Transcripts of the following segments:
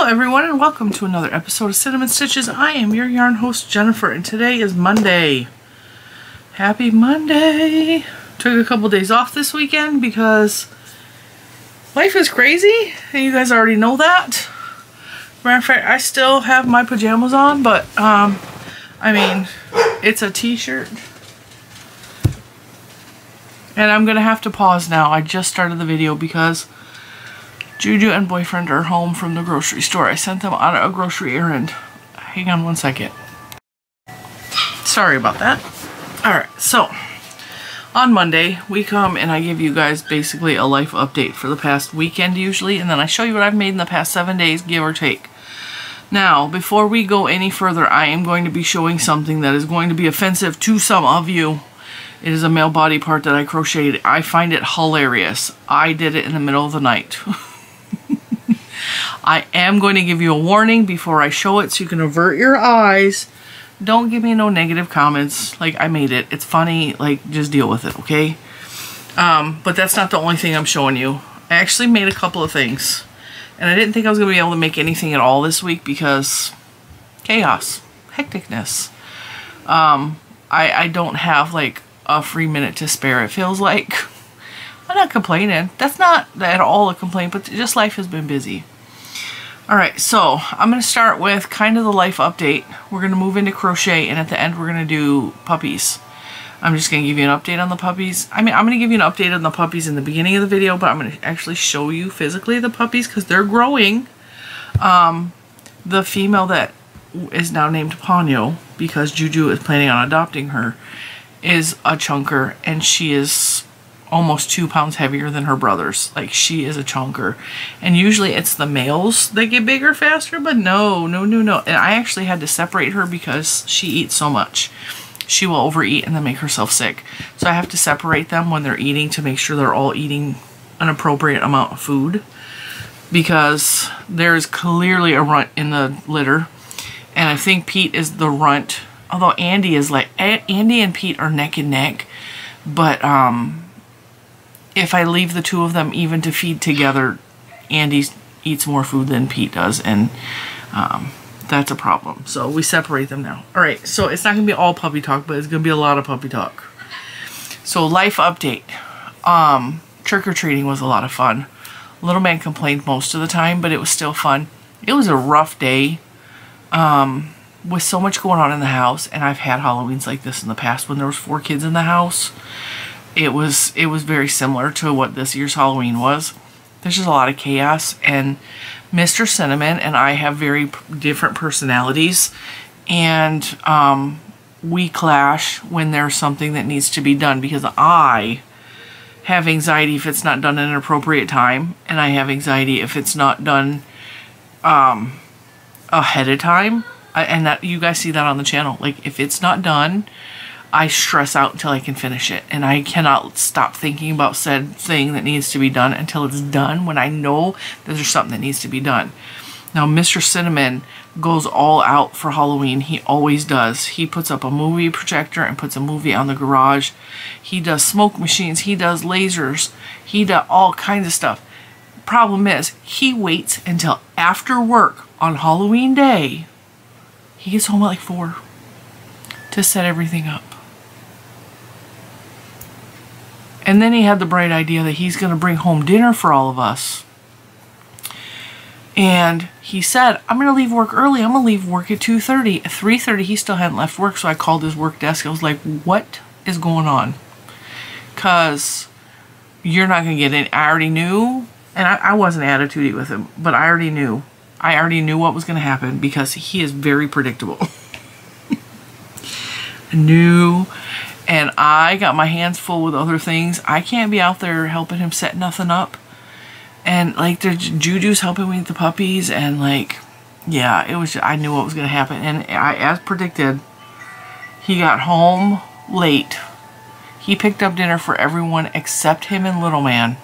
Hello everyone and welcome to another episode of Cinnamon Stitches. I am your yarn host Jennifer and today is Monday. Happy Monday! Took a couple days off this weekend because life is crazy and you guys already know that. Matter of fact, I still have my pajamas on, but I mean, it's a t-shirt. And I'm gonna have to pause now. I just started the video because Juju and boyfriend are home from the grocery store. I sent them on a grocery errand. Hang on one second. Sorry about that. Alright, so on Monday we come and I give you guys basically a life update for the past weekend usually, and then I show you what I've made in the past 7 days, give or take. Now, before we go any further, I am going to be showing something that is going to be offensive to some of you. It is a male body part that I crocheted. I find it hilarious. I did it in the middle of the night. I am going to give you a warning before I show it so you can avert your eyes. Don't give me no negative comments. Like, I made it. It's funny. Like, just deal with it, okay? But that's not the only thing I'm showing you. I actually made a couple of things. And I didn't think I was going to be able to make anything at all this week because chaos. Hecticness. I don't have, like, a free minute to spare, it feels like. I'm not complaining. That's not at all a complaint, but just life has been busy. Alright, so I'm going to start with kind of the life update. We're going to move into crochet, and at the end we're going to do puppies. I'm just going to give you an update on the puppies. I mean, I'm going to give you an update on the puppies in the beginning of the video, but I'm going to actually show you physically the puppies because they're growing. The female that is now named Poncho, because Juju is planning on adopting her, is a chunker, and she is almost 2 pounds heavier than her brothers. Like, she is a chunker. And usually it's the males that get bigger faster, but no. And I actually had to separate her because she eats so much. She will overeat and then make herself sick. So I have to separate them when they're eating to make sure they're all eating an appropriate amount of food. Because there's clearly a runt in the litter. And I think Pete is the runt. Although Andy is like, Andy and Pete are neck and neck. But, if I leave the two of them even to feed together, Andy eats more food than Pete does, and that's a problem. So we separate them now. Alright, so it's not going to be all puppy talk, but it's going to be a lot of puppy talk. So life update. Trick-or-treating was a lot of fun. Little man complained most of the time, but it was still fun. It was a rough day with so much going on in the house, and I've had Halloweens like this in the past when there was 4 kids in the house. It was very similar to what this year's Halloween was. There's just a lot of chaos, and Mr. Cinnamon and I have very different personalities, and we clash when there's something that needs to be done, because I have anxiety if it's not done in an appropriate time, and I have anxiety if it's not done ahead of time, and that you guys see that on the channel. Like, if it's not done, I stress out until I can finish it, and I cannot stop thinking about said thing that needs to be done until it's done when I know that there's something that needs to be done. Now, Mr. Cinnamon goes all out for Halloween. He always does. He puts up a movie projector and puts a movie on the garage. He does smoke machines. He does lasers. He does all kinds of stuff. Problem is, he waits until after work on Halloween day. He gets home at like 4 to set everything up. And then he had the bright idea that he's going to bring home dinner for all of us. And he said, I'm going to leave work early. I'm going to leave work at 2:30. At 3:30, he still hadn't left work, so I called his work desk. I was like, what is going on? Because you're not going to get any. I already knew, and I wasn't attitudey with him, but I already knew. I already knew what was going to happen because he is very predictable. I knew. And I got my hands full with other things. I can't be out there helping him set nothing up. And like, there's Juju's helping me with the puppies, and like, yeah, it was, I knew what was going to happen. And as predicted, he got home late. He picked up dinner for everyone except him and Little Man.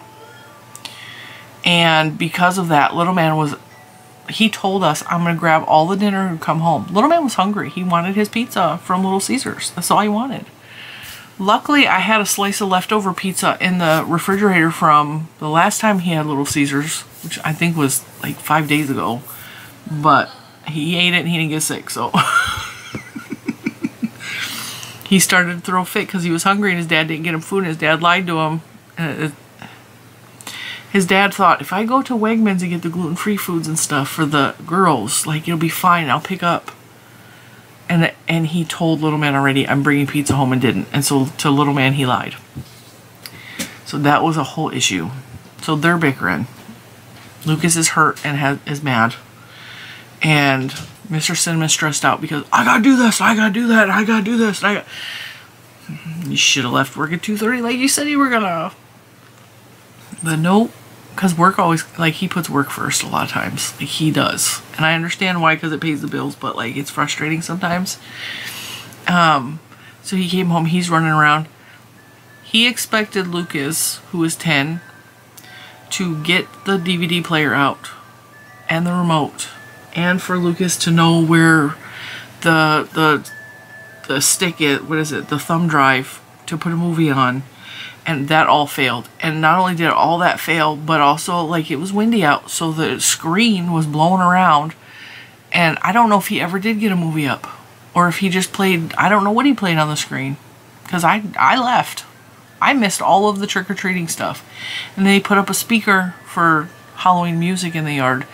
And because of that, Little Man he told us, I'm going to grab all the dinner and come home. Little Man was hungry. He wanted his pizza from Little Caesars. That's all he wanted. Luckily, I had a slice of leftover pizza in the refrigerator from the last time he had Little Caesars, which I think was like 5 days ago. but he ate it and he didn't get sick, so. He started to throw a fit because he was hungry and his dad didn't get him food, and his dad lied to him. His dad thought, if I go to Wegmans and get the gluten-free foods and stuff for the girls, like, it'll be fine, I'll pick up. And he told little man already, I'm bringing pizza home, and didn't. And so to little man, he lied. So that was a whole issue. So they're bickering. Lucas is hurt and is mad. And Mr. Cinnamon's stressed out because, I gotta do this, I gotta do that, I gotta do this. You should have left work at 2:30 like you said you were gonna. But nope. Because work always, like, he puts work first a lot of times. Like, he does. And I understand why, because it pays the bills, but, like, it's frustrating sometimes. So he came home, he's running around. He expected Lucas, who is 10, to get the DVD player out and the remote. And for Lucas to know where the stick is, what is it, the thumb drive to put a movie on. And that all failed. And not only did all that fail, but also, like, it was windy out, so the screen was blowing around. And I don't know if he ever did get a movie up. Or if he just played, I don't know what he played on the screen. Because I left. I missed all of the trick-or-treating stuff. And then he put up a speaker for Halloween music in the yard.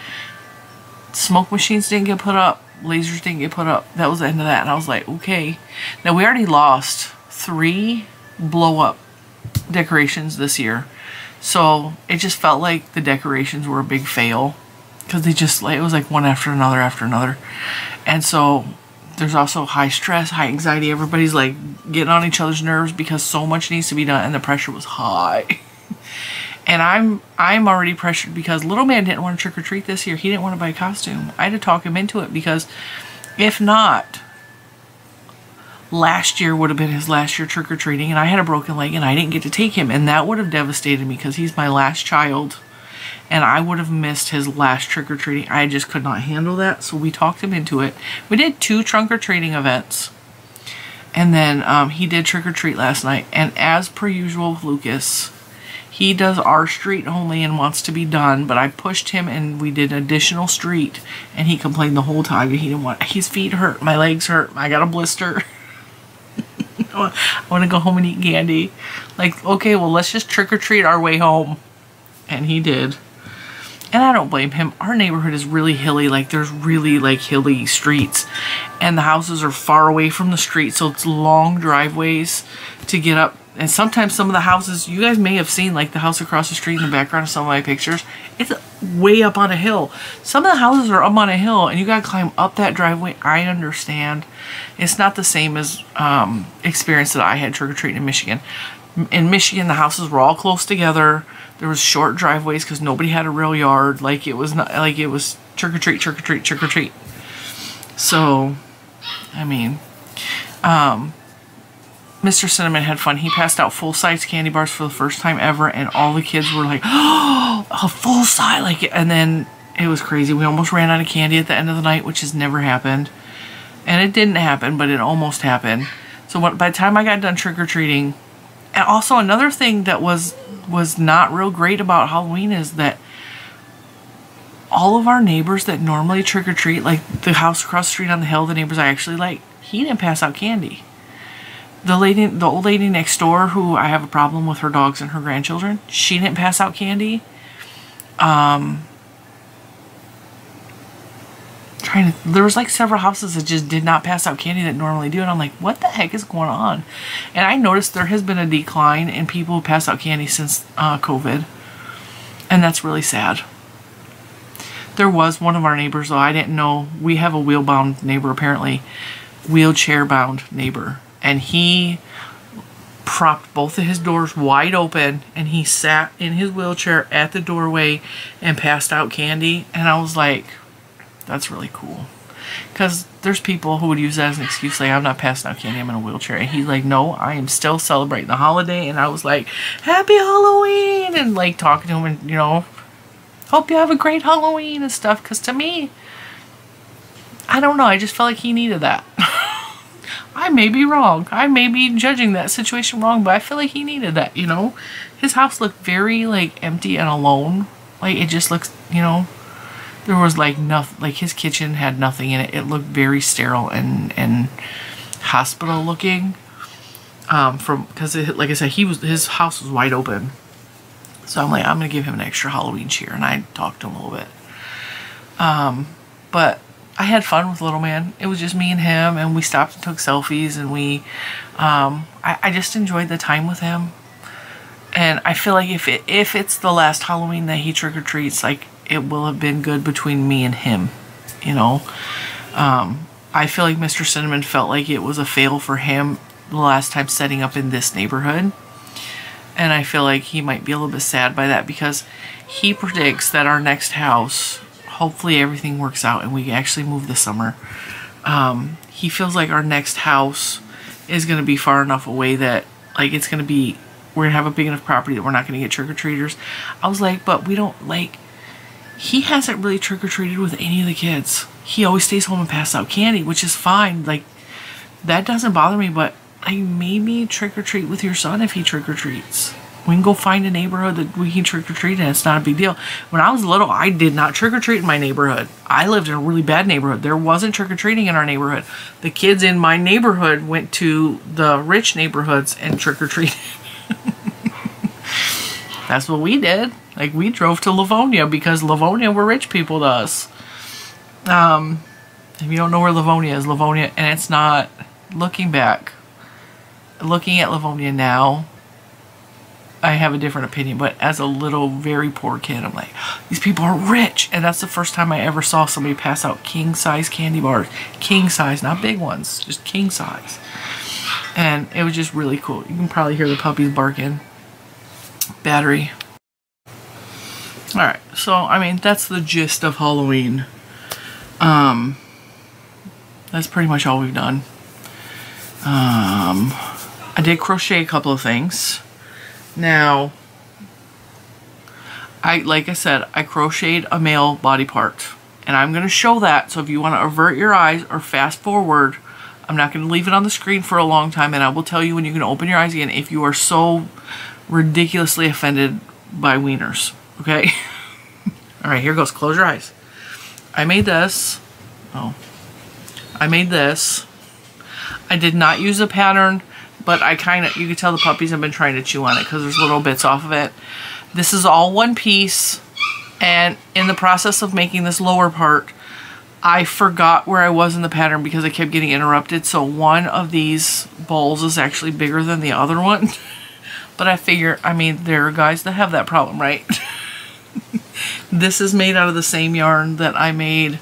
Smoke machines didn't get put up. Lasers didn't get put up. That was the end of that. And I was like, okay. Now, we already lost 3 blow-up decorations this year, so it just felt like the decorations were a big fail because they just, like, it was like one after another, and so there's also high stress, high anxiety. Everybody's like getting on each other's nerves because so much needs to be done and the pressure was high. And I'm already pressured because little man didn't want to trick-or-treat this year. He didn't want to buy a costume. I had to talk him into it because if not, last year would have been his last year trick-or-treating, and I had a broken leg and I didn't get to take him, and that would have devastated me because he's my last child and I would have missed his last trick-or-treating. I just could not handle that, so we talked him into it. We did 2 trunk-or-treating events, and then he did trick-or-treat last night, and as per usual with Lucas, he does our street only and wants to be done, but I pushed him and we did additional street, and he complained the whole time. He didn't want, his feet hurt, my legs hurt, I got a blister. I want to go home and eat candy. Like, okay, well, let's just trick-or-treat our way home. And he did. And I don't blame him. Our neighborhood is really hilly. Like, there's really, like, hilly streets. And the houses are far away from the street, so it's long driveways to get up. And sometimes some of the houses, you guys may have seen, like, the house across the street in the background of some of my pictures. It's way up on a hill. Some of the houses are up on a hill, and you gotta climb up that driveway. I understand. It's not the same as experience that I had trick-or-treating in Michigan. In Michigan, the houses were all close together. There was short driveways because nobody had a real yard. Like, it was not like it was trick-or-treat, trick-or-treat, trick-or-treat. So, I mean, Mr. Cinnamon had fun. He passed out full-size candy bars for the first time ever, and all the kids were like, oh, a full-size, like, and then it was crazy. We almost ran out of candy at the end of the night, which has never happened. And it didn't happen, but it almost happened. So by the time I got done trick-or-treating, and also another thing that was not real great about Halloween is that all of our neighbors that normally trick-or-treat, like the house across the street on the hill, the neighbors I actually like, he didn't pass out candy. The old lady next door, who I have a problem with her dogs and her grandchildren, she didn't pass out candy. There was like several houses that just did not pass out candy that normally do, and I'm like, what the heck is going on? And I noticed there has been a decline in people who pass out candy since COVID, and that's really sad. There was one of our neighbors, though, I didn't know, we have a wheel-bound neighbor apparently, wheelchair-bound neighbor, and he propped both of his doors wide open, and he sat in his wheelchair at the doorway and passed out candy, and I was like, that's really cool. Because there's people who would use that as an excuse, like, I'm not passing out candy, I'm in a wheelchair. And he's like, no, I am still celebrating the holiday. And I was like, happy Halloween! And, like, talking to him and, you know, hope you have a great Halloween and stuff. Because to me, I don't know, I just felt like he needed that. I may be wrong. I may be judging that situation wrong, but I feel like he needed that, you know? His house looked very, like, empty and alone. Like, it just looks, you know, There was like nothing, like his kitchen had nothing in it. It looked very sterile and hospital looking. Because like I said, his house was wide open. So I'm like, I'm gonna give him an extra Halloween cheer, and I talked to him a little bit. But I had fun with little man. It was just me and him, and we stopped and took selfies, and I just enjoyed the time with him. And I feel like if it's the last Halloween that he trick-or-treats, like, it will have been good between me and him, you know. I feel like Mr. Cinnamon felt like it was a fail for him the last time setting up in this neighborhood. And I feel like he might be a little bit sad by that, because he predicts that our next house, hopefully everything works out and we actually move this summer. He feels like our next house is going to be far enough away that, like, it's going to be, we're going to have a big enough property that we're not going to get trick-or-treaters. I was like, but we don't, like, he hasn't really trick-or-treated with any of the kids. He always stays home and passes out candy, which is fine. Like, that doesn't bother me, but like, maybe trick-or-treat with your son if he trick-or-treats. We can go find a neighborhood that we can trick-or-treat in. It's not a big deal. When I was little, I did not trick-or-treat in my neighborhood. I lived in a really bad neighborhood. There wasn't trick-or-treating in our neighborhood. The kids in my neighborhood went to the rich neighborhoods and trick-or-treated. That's what we did. Like, we drove to Livonia because Livonia were rich people to us. If you don't know where Livonia is, Livonia, and it's not, looking back, looking at Livonia now, I have a different opinion, but as a little, very poor kid, I'm like, these people are rich. And that's the first time I ever saw somebody pass out king-size candy bars. King-size, not big ones, just king-size. And it was just really cool. You can probably hear the puppies barking. Battery. Alright, so, I mean, that's the gist of Halloween. That's pretty much all we've done. I did crochet a couple of things. Now, like I said, I crocheted a male body part. And I'm going to show that, so if you want to avert your eyes or fast forward, I'm not going to leave it on the screen for a long time, and I will tell you when you can open your eyes again if you are so ridiculously offended by wieners. Okay? Alright, here goes. Close your eyes. I made this. Oh. I made this. I did not use a pattern, but I kind of, you can tell the puppies have been trying to chew on it because there's little bits off of it. This is all one piece, and in the process of making this lower part, I forgot where I was in the pattern because I kept getting interrupted. So one of these bowls is actually bigger than the other one. But I figure, I mean, there are guys that have that problem, right? This is made out of the same yarn that I made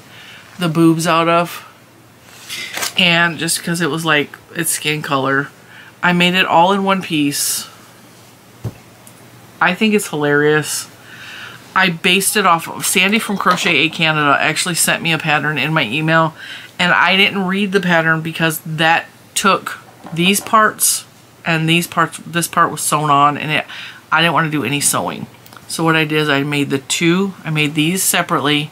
the boobs out of. And just because it was like, it's skin color, I made it all in one piece. I think it's hilarious. I based it off of Sandy from Crochet A Canada actually sent me a pattern in my email, and I didn't read the pattern because that took these parts and these parts, this part was sewn on, and I didn't want to do any sewing. So what I did is I made I made these separately,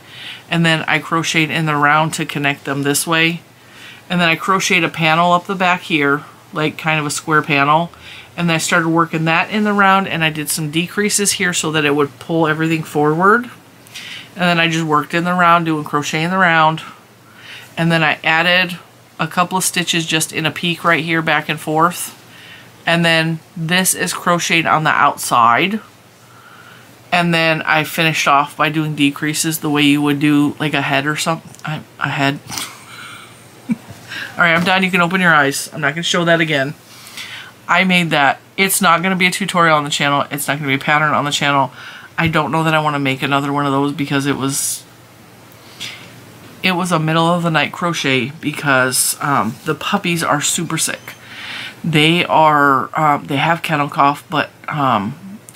and then I crocheted in the round to connect them this way. And then I crocheted a panel up the back here, like kind of a square panel. And then I started working that in the round, and I did some decreases here so that it would pull everything forward. And then I just worked in the round, doing crochet in the round. And then I added a couple of stitches just in a peak right here, back and forth. And then this is crocheted on the outside. And then I finished off by doing decreases the way you would do like a head or something. A head. Alright, I'm done. You can open your eyes. I'm not going to show that again. I made that. It's not going to be a tutorial on the channel. It's not going to be a pattern on the channel. I don't know that I want to make another one of those because it was a middle of the night crochet because the puppies are super sick. They have kennel cough, but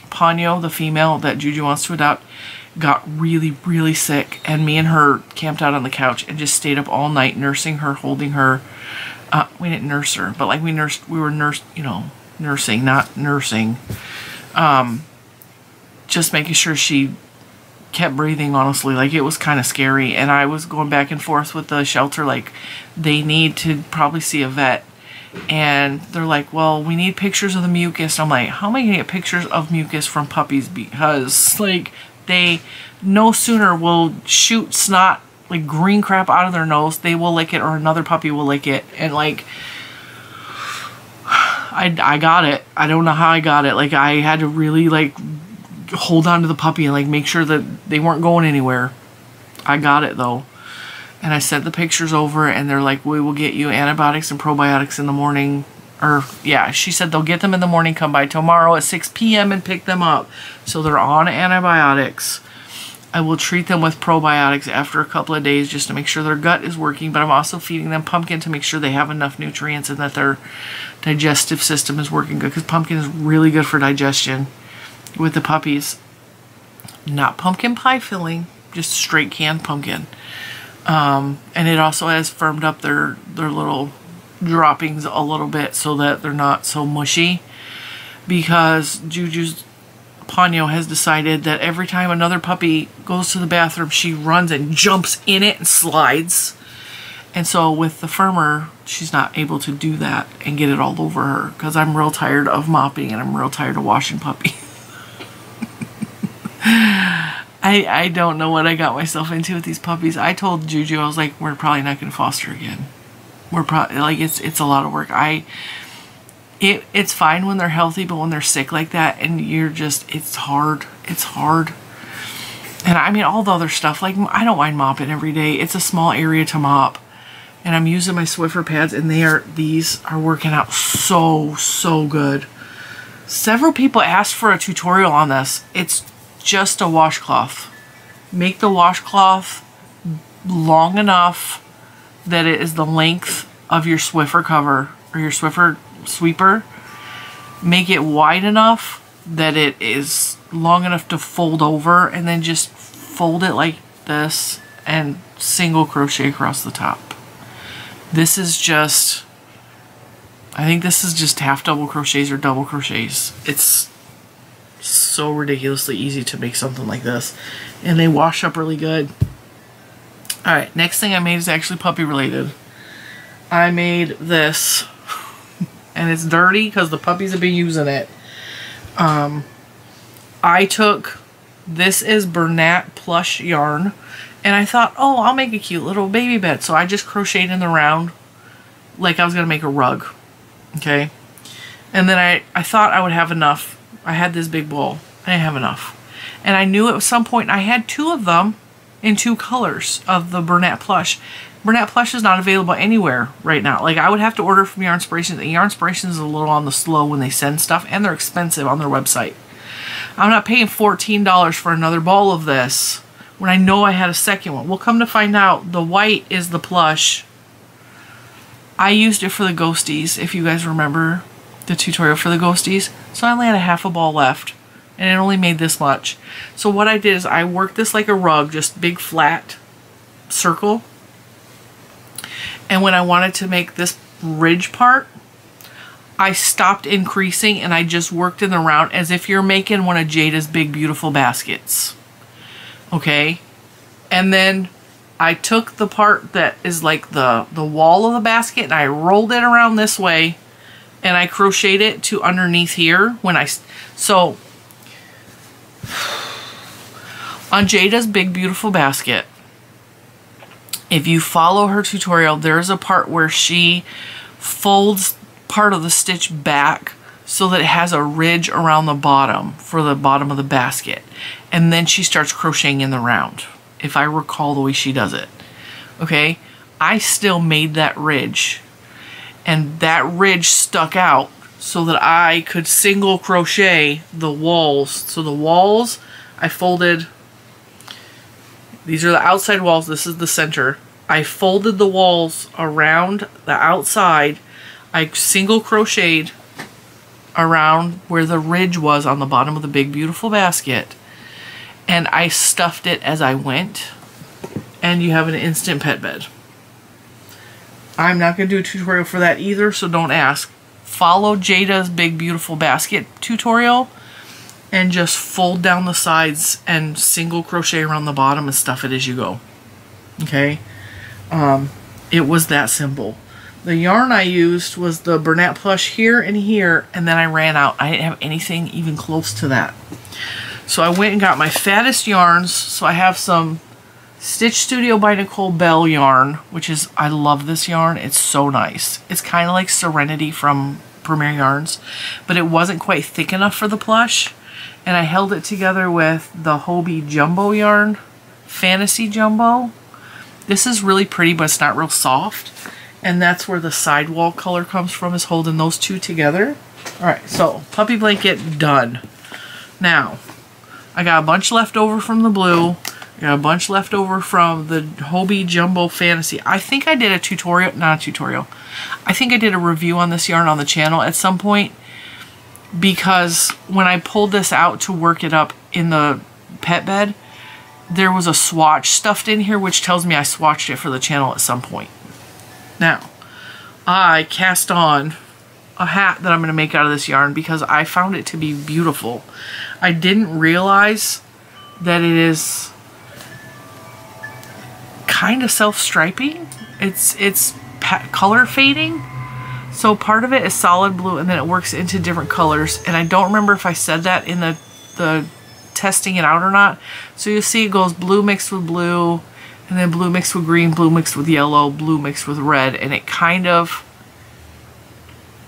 Poncho, the female that Juju wants to adopt, got really, really sick, and me and her camped out on the couch and just stayed up all night nursing her, holding her. We didn't nurse her, but like we were nursing, not nursing. Just making sure she kept breathing, honestly. Like, it was kind of scary, and I was going back and forth with the shelter, like, they need to probably see a vet. And they're like, well, we need pictures of the mucus. I'm like, how am I going to get pictures of mucus from puppies? Because, like, They no sooner will shoot snot, like green crap, out of their nose, they will lick it, or another puppy will lick it. And like, I got it. I don't know how I got it. Like, I had to really like hold on to the puppy and like make sure that they weren't going anywhere. I got it though. And I sent the pictures over, and they're like, we will get you antibiotics and probiotics in the morning. Or yeah, she said they'll get them in the morning, come by tomorrow at 6 p.m. and pick them up. So they're on antibiotics. I will treat them with probiotics after a couple of days just to make sure their gut is working, but I'm also feeding them pumpkin to make sure they have enough nutrients and that their digestive system is working good, because pumpkin is really good for digestion with the puppies. Not pumpkin pie filling, just straight canned pumpkin. And it also has firmed up their little droppings a little bit so that they're not so mushy, because Jujus Poncho has decided that every time another puppy goes to the bathroom, she runs and jumps in it and slides. And so with the firmer, she's not able to do that and get it all over her, because I'm real tired of mopping and I'm real tired of washing puppies. I don't know what I got myself into with these puppies. I told Juju, I was like, we're probably not going to foster again. We're probably, like, it's a lot of work. It's fine when they're healthy, but when they're sick like that and you're just, it's hard. It's hard. And I mean, all the other stuff, like, I don't mind mopping every day. It's a small area to mop. And I'm using my Swiffer pads, and these are working out so good. Several people asked for a tutorial on this. It's just a washcloth. Make the washcloth long enough that it is the length of your Swiffer cover or your Swiffer sweeper. Make it wide enough that it is long enough to fold over, and then just fold it like this and single crochet across the top. This is just, I think this is just half double crochets or double crochets. It's so ridiculously easy to make something like this, and they wash up really good. Alright, next thing I made is actually puppy related. I made this, and it's dirty because the puppies have been using it. I took, this is Bernat plush yarn, and I thought, oh, I'll make a cute little baby bed. So I just crocheted in the round like I was going to make a rug. Okay? And then I thought I would have enough. I had this big bowl. I didn't have enough. And I knew at some point I had 2 of them in 2 colors of the Bernat plush. Bernat plush is not available anywhere right now. Like, I would have to order from Yarnspirations. And Yarnspirations is a little on the slow when they send stuff, and they're expensive on their website. I'm not paying $14 for another ball of this when I know I had a second one. Well, come to find out, the white is the plush. I used it for the ghosties, if you guys remember the tutorial for the ghosties. So I only had a half a ball left, and it only made this much. So what I did is I worked this like a rug, just big flat circle. And when I wanted to make this ridge part, I stopped increasing and I just worked in the round as if you're making one of Jada's big beautiful baskets. Okay? And then I took the part that is like the wall of the basket, and I rolled it around this way, and I crocheted it to underneath here when so on Jada's big beautiful basket, if you follow her tutorial, there's a part where she folds part of the stitch back so that it has a ridge around the bottom for the bottom of the basket, and then she starts crocheting in the round, if I recall the way she does it. Okay, I still made that ridge, and that ridge stuck out so that I could single crochet the walls. So the walls, I folded, these are the outside walls, this is the center. I folded the walls around the outside. I single crocheted around where the ridge was on the bottom of the big beautiful basket, and I stuffed it as I went, and you have an instant pet bed. I'm not going to do a tutorial for that either, so don't ask. Follow Jada's big beautiful basket tutorial and just fold down the sides and single crochet around the bottom and stuff it as you go. Okay? It was that simple. The yarn I used was the Bernat plush here and here, and then I ran out. I didn't have anything even close to that. So I went and got my fattest yarns. So I have some Stitch Studio by Nicole Bell yarn, which is, I love this yarn. It's so nice. It's kind of like Serenity from Premier Yarns, but it wasn't quite thick enough for the plush. And I held it together with the Hobie Jumbo yarn, Fantasy Jumbo. This is really pretty, but it's not real soft. And that's where the sidewall color comes from, is holding those two together. All right, so puppy blanket done. Now, I got a bunch left over from the blue. I got a bunch left over from the Hobie Jumbo Fantasy. I think I did a tutorial, not a tutorial. I think I did a review on this yarn on the channel at some point, because when I pulled this out to work it up in the pet bed, there was a swatch stuffed in here, which tells me I swatched it for the channel at some point. Now, I cast on a hat that I'm going to make out of this yarn because I found it to be beautiful. I didn't realize that it is kind of self-striping. It's color fading. So part of it is solid blue and then it works into different colors. And I don't remember if I said that in the testing it out or not. So you'll see it goes blue mixed with blue, and then blue mixed with green, blue mixed with yellow, blue mixed with red, and it kind of,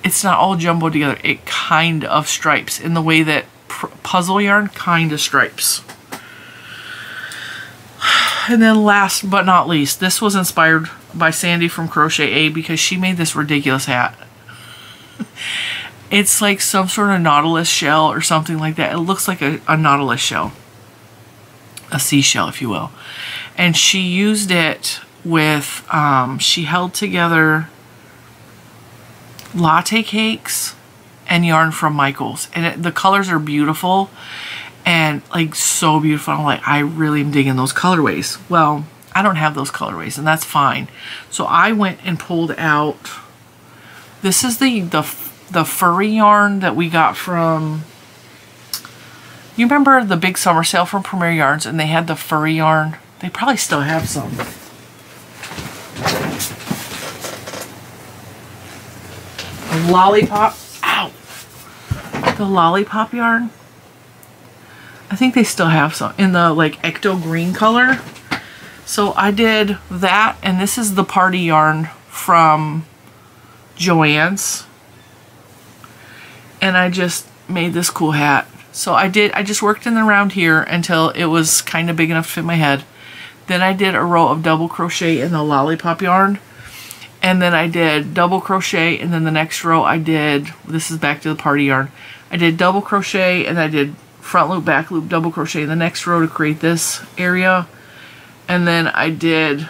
it's not all jumbled together. It kind of stripes in the way that puzzle yarn kind of stripes. And then last but not least, this was inspired by Sandy from Crochet A because she made this ridiculous hat. It's like some sort of nautilus shell or something like that. It looks like a nautilus shell. A seashell, if you will. And she used it with, she held together latte cakes and yarn from Michaels. And the colors are beautiful and like so beautiful. I'm like, I really am digging those colorways. Well, I don't have those colorways and that's fine. So I went and pulled out, this is the furry yarn that we got from, you remember the big summer sale from Premier Yarns and they had the furry yarn? They probably still have some. The lollipop, ow! The lollipop yarn. I think they still have some in the like ecto green color. So I did that, and this is the party yarn from Joann's. And I just made this cool hat. So I just worked in around here until it was kind of big enough to fit my head. Then I did a row of double crochet in the lollipop yarn. And then I did double crochet, and then the next row I did, this is back to the party yarn. I did double crochet, and I did front loop, back loop, double crochet in the next row to create this area. And then I did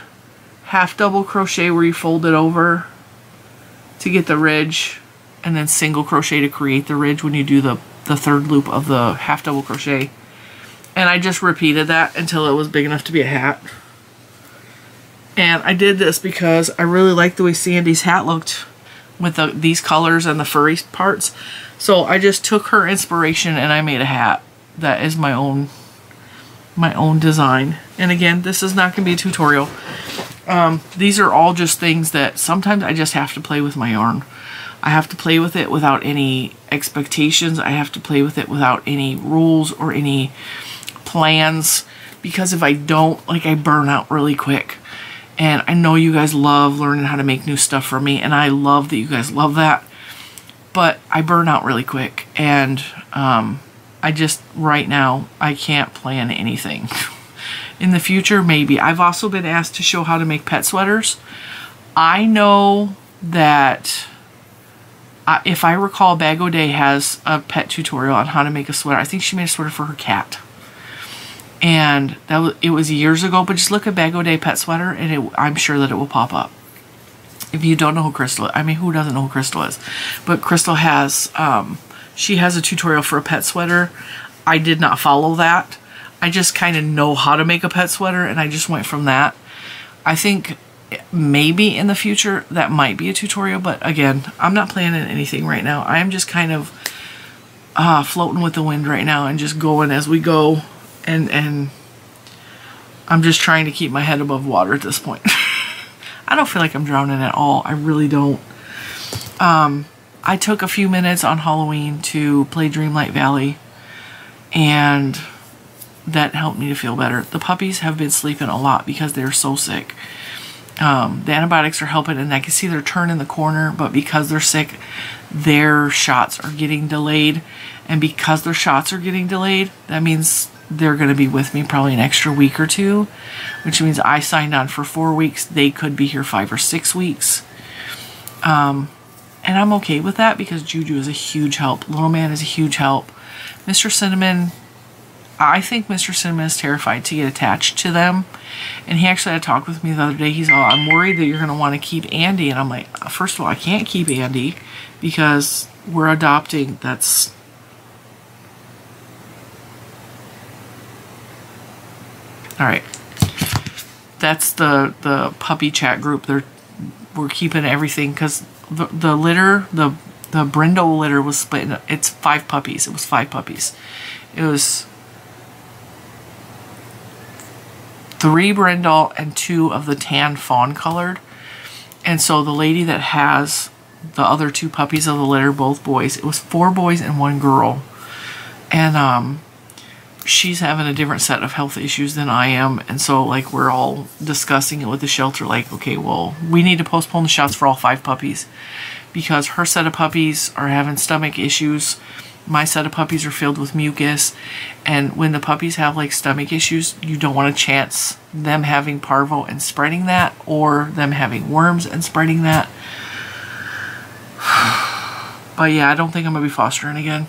half double crochet where you fold it over to get the ridge, and then single crochet to create the ridge when you do the third loop of the half double crochet. And I just repeated that until it was big enough to be a hat. And I did this because I really liked the way Sandy's hat looked with these colors and the furry parts. So I just took her inspiration and I made a hat that is my own design. And again, this is not going to be a tutorial. These are all just things that sometimes I just have to play with my yarn. I have to play with it without any expectations. I have to play with it without any rules or any plans, because if I don't, like, I burn out really quick. And I know you guys love learning how to make new stuff from me, and I love that you guys love that, but I burn out really quick. And I just, right now, I can't plan anything. In the future, maybe. I've also been asked to show how to make pet sweaters. I know that if I recall, Bag O' Day has a pet tutorial on how to make a sweater. I think she made a sweater for her cat. And it was years ago, but just look at Bag O' Day pet sweater and I'm sure that it will pop up. If you don't know who Crystal is, I mean, who doesn't know who Crystal is? But Crystal has, she has a tutorial for a pet sweater. I did not follow that. I just kind of know how to make a pet sweater and I just went from that. I think maybe in the future that might be a tutorial, but again, I'm not planning anything right now. I am just kind of floating with the wind right now and just going as we go, and I'm just trying to keep my head above water at this point. I don't feel like I'm drowning at all. I really don't. I took a few minutes on Halloween to play Dreamlight Valley, and that helped me to feel better. The puppies have been sleeping a lot because they're so sick. The antibiotics are helping, and I can see they're turning the corner, but because they're sick, their shots are getting delayed. And because their shots are getting delayed, that means they're going to be with me probably an extra week or two, which means I signed on for 4 weeks. They could be here 5 or 6 weeks. And I'm okay with that because Juju is a huge help. Little man is a huge help. Mr. Cinnamon, I think Mr. Cinnamon is terrified to get attached to them. And he actually had a talk with me the other day. He's all, I'm worried that you're going to want to keep Andy. And I'm like, first of all, I can't keep Andy because we're adopting. That's... All right. That's the puppy chat group. We're keeping everything because the litter, the brindle litter was split. It's 5 puppies. It was 5 puppies. It was 3 brindle and 2 of the tan fawn colored. And so the lady that has the other 2 puppies of the litter, both boys, it was 4 boys and 1 girl. And she's having a different set of health issues than I am. And so like we're all discussing it with the shelter, like, okay, well, we need to postpone the shots for all 5 puppies because her set of puppies are having stomach issues. My set of puppies are filled with mucus. And when the puppies have like stomach issues, you don't want to chance them having parvo and spreading that, or them having worms and spreading that. But yeah, I don't think I'm going to be fostering again.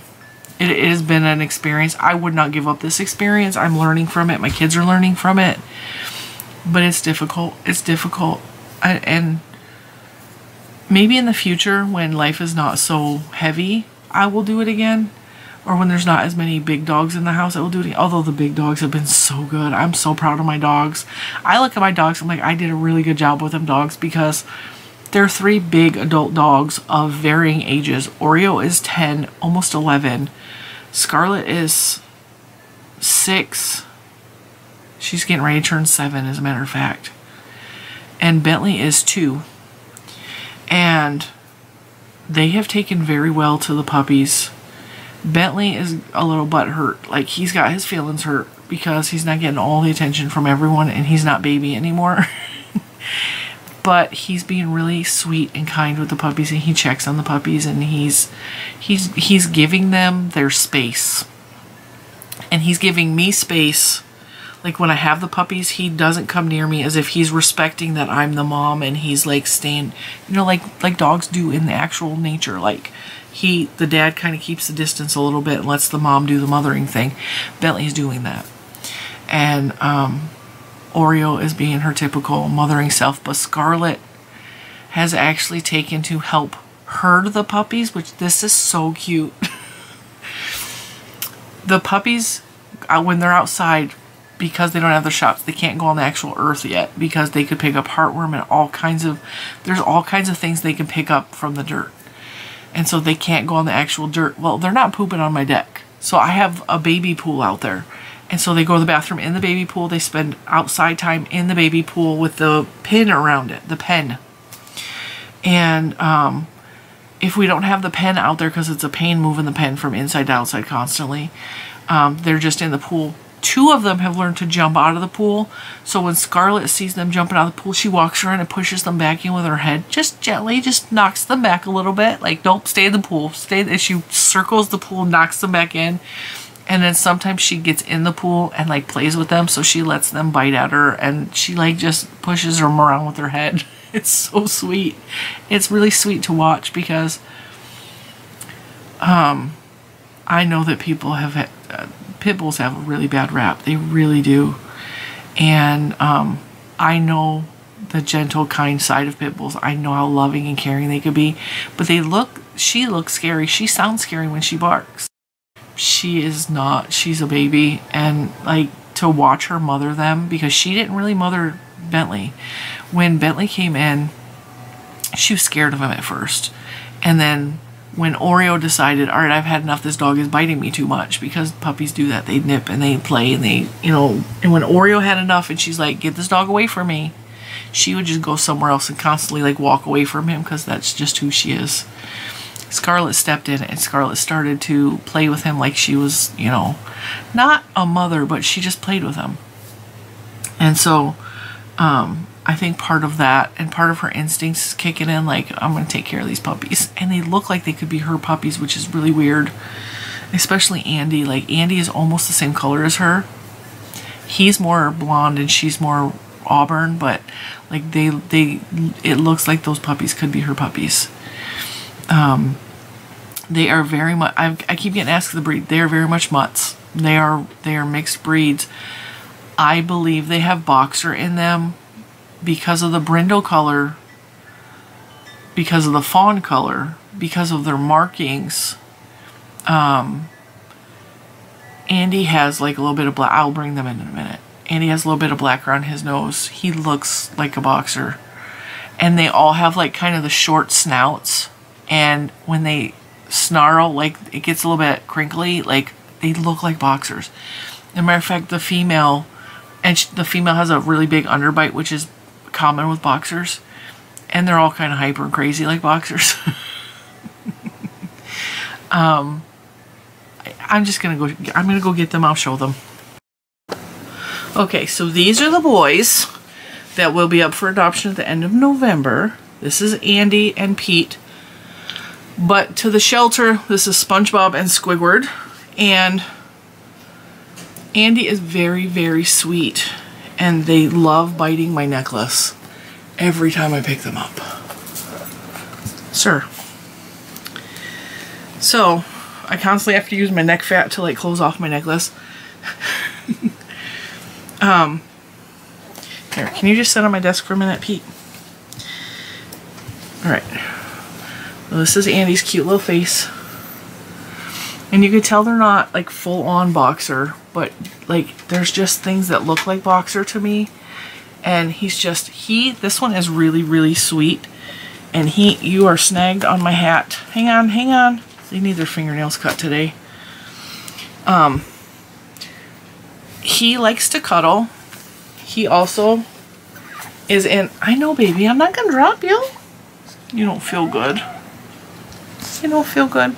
It has been an experience. I would not give up this experience. I'm learning from it. My kids are learning from it. But it's difficult. It's difficult. And maybe in the future, when life is not so heavy, I will do it again. Or when there's not as many big dogs in the house, I will do it again. Although the big dogs have been so good. I'm so proud of my dogs. I look at my dogs, I'm like, I did a really good job with them dogs because they're 3 big adult dogs of varying ages. Oreo is 10, almost 11. Scarlet is 6. She's getting ready to turn 7, as a matter of fact. And Bentley is 2. And they have taken very well to the puppies. Bentley is a little butthurt. Like, he's got his feelings hurt because he's not getting all the attention from everyone and he's not baby anymore. But he's being really sweet and kind with the puppies, and he checks on the puppies, and he's giving them their space. And he's giving me space. Like when I have the puppies, he doesn't come near me, as if he's respecting that I'm the mom, and he's like staying, you know, like dogs do in the actual nature. Like the dad kind of keeps the distance a little bit and lets the mom do the mothering thing. Bentley's doing that. And Oreo is being her typical mothering self, but Scarlet has actually taken to help herd the puppies, which this is so cute. The puppies, when they're outside, because they don't have their shots, they can't go on the actual earth yet because they could pick up heartworm and there's all kinds of things they can pick up from the dirt. And so they can't go on the actual dirt. Well, they're not pooping on my deck. So I have a baby pool out there. And so they go to the bathroom in the baby pool. They spend outside time in the baby pool with the pin around it, the pen. And if we don't have the pen out there, because it's a pain moving the pen from inside to outside constantly, they're just in the pool. 2 of them have learned to jump out of the pool. So when Scarlet sees them jumping out of the pool, she walks around and pushes them back in with her head. Just gently, just knocks them back a little bit. Like, don't stay in the pool. She circles the pool, knocks them back in. And then sometimes she gets in the pool and like plays with them, so she lets them bite at her, and she like just pushes them around with her head. It's so sweet. It's really sweet to watch because I know that people have pit bulls have a really bad rap. They really do. And I know the gentle, kind side of pit bulls. I know how loving and caring they could be, but she looks scary. She sounds scary when she barks. She is not. She's a baby. And like, to watch her mother them, because she didn't really mother Bentley. When Bentley came in, she was scared of him at first. And then when Oreo decided, all right, I've had enough, this dog is biting me too much, because puppies do that. They nip and they play and they, you know, and when Oreo had enough and she's like, get this dog away from me, she would just go somewhere else and constantly like walk away from him, because that's just who she is. Scarlett stepped in and Scarlett started to play with him like she was, you know, not a mother, but she just played with him. And so I think part of that and part of her instincts is kicking in, like, I'm going to take care of these puppies. And they look like they could be her puppies, which is really weird. Especially Andy. Like, Andy is almost the same color as her. He's more blonde and she's more auburn, but like it looks like those puppies could be her puppies. They are very much, I keep getting asked the breed. They are very much mutts. They are mixed breeds. I believe they have boxer in them because of the brindle color, because of the fawn color, because of their markings. Andy has like a little bit of black. I'll bring them in a minute. Andy has a little bit of black around his nose. He looks like a boxer. And they all have like kind of the short snouts. And when they snarl, like it gets a little bit crinkly, like they look like boxers. As a matter of fact, the female, the female has a really big underbite, which is common with boxers. And they're all kind of hyper and crazy like boxers. I'm gonna go get them. I'll show them. Okay, so these are the boys that will be up for adoption at the end of November. This is Andy and Pete. But to the shelter, this is SpongeBob and Squidward. And Andy is very, very sweet. And they love biting my necklace every time I pick them up. Sir. So, I constantly have to use my neck fat to like close off my necklace. Here, can you just sit on my desk for a minute, Pete? Alright. Well, this is Andy's cute little face. And you can tell they're not like full on boxer, but like there's just things that look like boxer to me. And he's just, this one is really, really sweet. And you are snagged on my hat. Hang on, hang on. They need their fingernails cut today. He likes to cuddle. He also is in, I know baby, I'm not gonna drop you. You don't feel good. You don't feel good.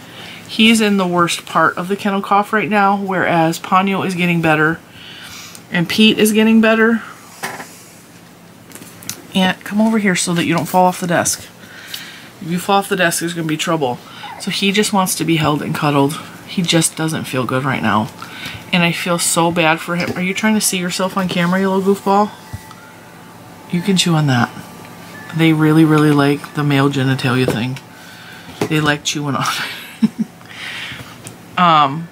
He's in the worst part of the kennel cough right now, whereas Ponyo is getting better. And Pete is getting better. And come over here so that you don't fall off the desk. If you fall off the desk, there's gonna be trouble. So he just wants to be held and cuddled. He just doesn't feel good right now. And I feel so bad for him. Are you trying to see yourself on camera, you little goofball? You can chew on that. They really, really like the male genitalia thing. They like chewing on it.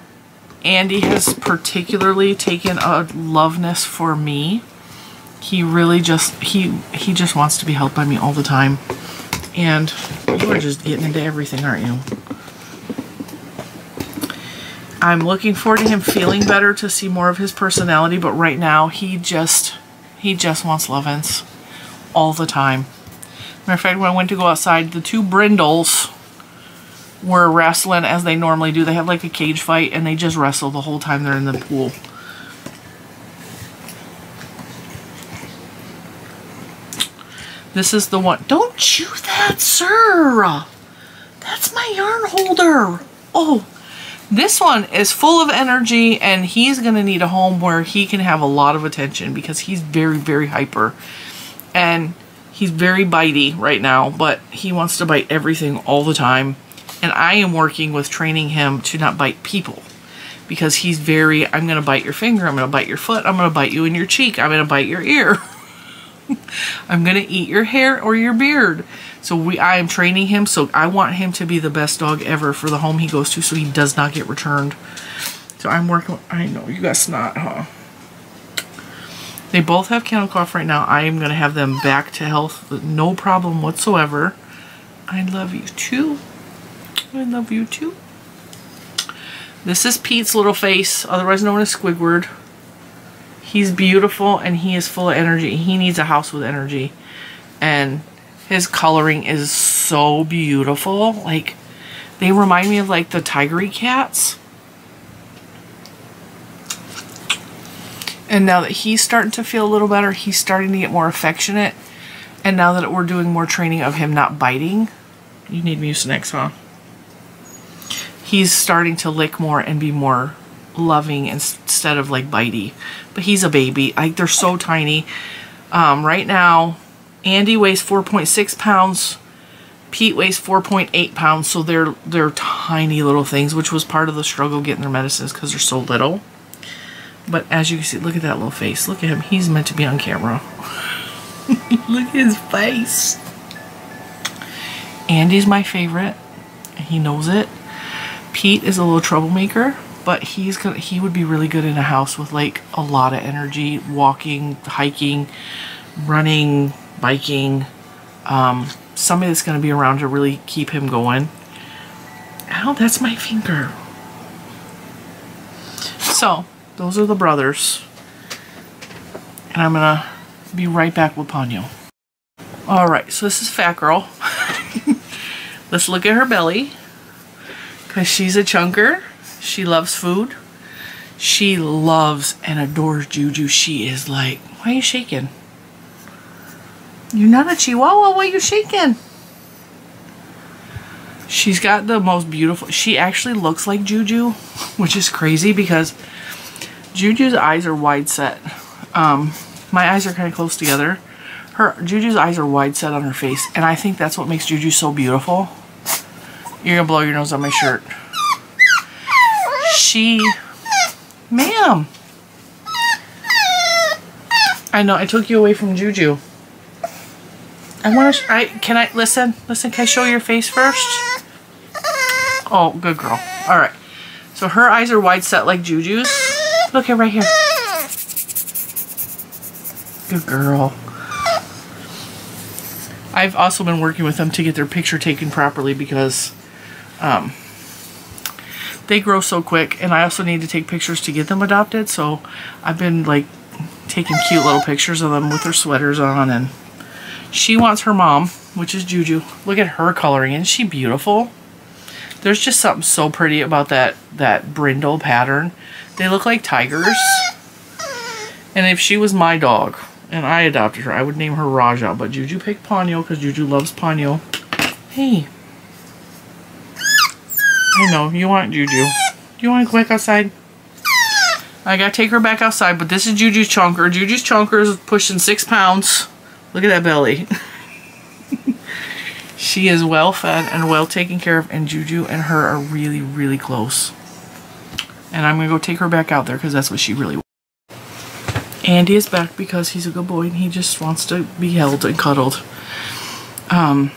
Andy has particularly taken a loveness for me. He really just, he just wants to be held by me all the time. And you are just getting into everything, aren't you? I'm looking forward to him feeling better to see more of his personality, but right now he just wants lovin's all the time. Matter of fact, when I went to go outside, the two brindles were wrestling as they normally do. They have like a cage fight and they just wrestle the whole time they're in the pool. This is the one. Don't chew that, sir. That's my yarn holder. Oh, this one is full of energy and he's going to need a home where he can have a lot of attention because he's very, very hyper. And he's very bitey right now, but he wants to bite everything all the time. And I am working with training him to not bite people because he's very, I'm going to bite your finger, I'm going to bite your foot, I'm going to bite you in your cheek, I'm going to bite your ear. I'm going to eat your hair or your beard. So I am training him, so I want him to be the best dog ever for the home he goes to so he does not get returned. So I'm working, I know, you got snot, huh? They both have kennel cough right now. I am going to have them back to health, no problem whatsoever. I love you too. I love you too. This is Pete's little face, otherwise known as Squidward. He's beautiful and he is full of energy. He needs a house with energy. And his coloring is so beautiful. Like, they remind me of like the tigery cats. And now that he's starting to feel a little better, he's starting to get more affectionate. And now that we're doing more training of him not biting, you need Mucinex, huh? he's starting to lick more and be more loving instead of like bitey. But he's a baby. They're so tiny. Right now, Andy weighs 4.6 pounds. Pete weighs 4.8 pounds. So they're tiny little things, which was part of the struggle getting their medicines because they're so little. But as you can see, look at that little face. Look at him. He's meant to be on camera. Look at his face. Andy's my favorite. He knows it. Pete is a little troublemaker, but he would be really good in a house with like a lot of energy, walking, hiking, running, biking. Somebody that's going to be around to really keep him going. Ow, that's my finger. So, those are the brothers. And I'm going to be right back with Ponyo. Alright, so this is Fat Girl. Let's look at her belly. Because she's a chunker. She loves food. She loves and adores Juju. She is like, why are you shaking? You're not a chihuahua. Why are you shaking? She's got the most beautiful... She actually looks like Juju, which is crazy because Juju's eyes are wide set. My eyes are kind of close together. Juju's eyes are wide set on her face, and I think that's what makes Juju so beautiful. You're gonna blow your nose on my shirt. Ma'am. I know, I took you away from Juju. Can I, listen, can I show your face first? Oh, good girl. Alright. So her eyes are wide set like Juju's. Look at right here. Good girl. I've also been working with them to get their picture taken properly because they grow so quick, and I also need to take pictures to get them adopted. So I've been like taking cute little pictures of them with their sweaters on, and she wants her mom, which is Juju. Look at her coloring. Isn't she beautiful? There's just something so pretty about that brindle pattern. They look like tigers. And if she was my dog and I adopted her, I would name her Raja. But Juju picked Ponyo because Juju loves Ponyo. Hey. I know, you want Juju. Do you want to go back outside? I gotta take her back outside, but this is Juju's chunker. Juju's chunker is pushing 6 pounds. Look at that belly. She is well fed and well taken care of, and Juju and her are really, really close. And I'm gonna go take her back out there because that's what she really wants. Andy is back because he's a good boy and he just wants to be held and cuddled. I